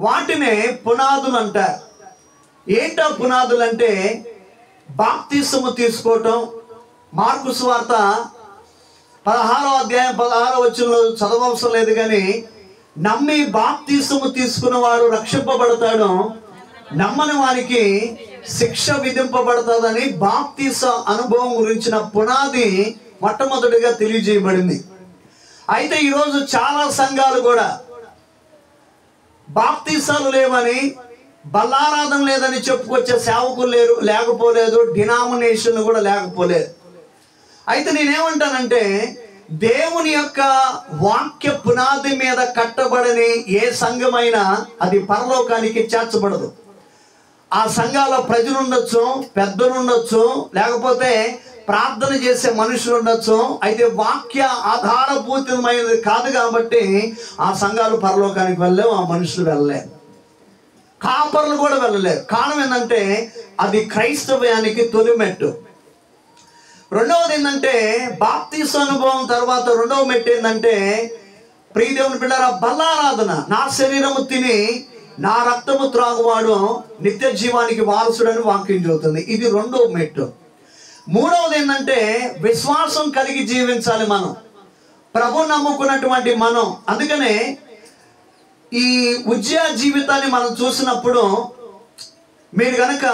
వాటినే పునాదులు అంటారు. ఏంటా పునాదులు అంటే బాప్తిసము తీసుకోవటం. మార్కు సువార్త 16వ అధ్యాయం 16వ వచనంలో చదవవసరం లేదు, కానీ నమ్మి బాప్తిసము తీసుకున్నవాడు రక్షింపబడతాడు, నమ్మని వారికి శిక్ష విధింపబడతాదని బాప్తిస అనుభవం గురించిన పునాది మొట్టమొదటిగా తెలియజేయబడింది. అయితే ఈరోజు చాలా సంఘాలు కూడా బాప్తిసాలు లేవని, బల్లారాధన లేదని చెప్పుకొచ్చే సేవకులు లేకపోలేదు, డినామినేషన్లు కూడా లేకపోలేదు. అయితే నేనేమంటానంటే, దేవుని యొక్క వాక్య పునాది మీద కట్టబడని ఏ సంఘమైనా అది పరలోకానికి చేర్చబడదు. ఆ సంఘాల్లో ప్రజలు ఉండొచ్చు, పెద్దలు ఉండొచ్చు, లేకపోతే ప్రార్థన చేసే మనుషులు ఉండొచ్చు. అయితే వాక్య ఆధారభూతమైనది కాదు కాబట్టి ఆ సంఘాలు పరలోకానికి వెళ్ళలేవు, ఆ మనుషులు వెళ్ళలేరు, కాపర్లు కూడా వెళ్ళలేరు. కారణం ఏంటంటే అది క్రైస్తవ్యానికి తొలిమెట్టు. రెండవది ఏంటంటే బాప్తిస అనుభవం తర్వాత రెండవ మెట్టు ఏంటంటే, ప్రియదేవుని బిడ్డలారా, బల్లారాధన. నా శరీరము తిని నా రక్తము త్రాగువాడు నిత్య జీవానికి వారసుడని వాక్యం చెబుతుంది. ఇది రెండవ మెట్టు. మూడవది ఏంటంటే విశ్వాసం కలిగి జీవించాలి మనం, ప్రభు నమ్ముకున్నటువంటి మనం. అందుకనే ఈ ఉజ్జయ జీవితాన్ని మనం చూసినప్పుడు మీరు గనక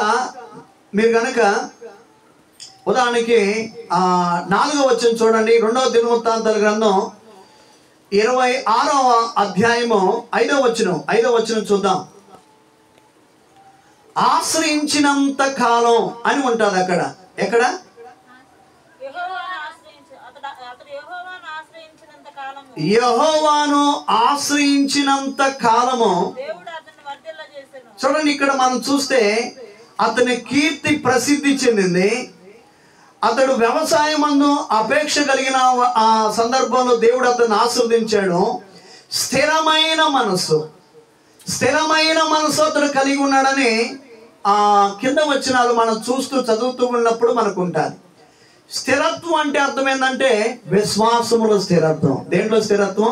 ఉదాహరణకి 4వ వచనం చూడండి. 2వ దినవృత్తాంతాల గ్రంథం 26వ అధ్యాయము 5వ వచనం చూద్దాం. ఆశ్రయించినంత కాలం అని ఉంటుంది అక్కడ. ఎక్కడ? యెహోవాను ఆశ్రయించినంత కాలము. చూడండి, ఇక్కడ మనం చూస్తే అతని కీర్తి ప్రసిద్ధి చెందింది. అతడు వ్యవసాయమందు అపేక్ష కలిగిన ఆ సందర్భంలో దేవుడు అతన్ని ఆశీర్వదించాడు. స్థిరమైన మనసు అతడు కలిగి ఉన్నాడని కింద వచనాలు మనం చదువుతూ ఉన్నప్పుడు మనకు ఉంటుంది. స్థిరత్వం అంటే అర్థం ఏంటంటే విశ్వాసములో స్థిరత్వం. దేంట్లో స్థిరత్వం?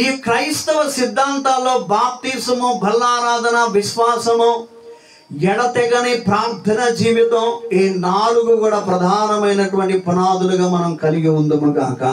ఈ క్రైస్తవ సిద్ధాంతాల్లో బాప్తిసము, బల్లారాధన, విశ్వాసము, ఎడతెగని ప్రార్థన జీవితం, ఈ 4 కూడా ప్రధానమైనటువంటి పునాదులుగా మనం కలిగి ఉందము గాక.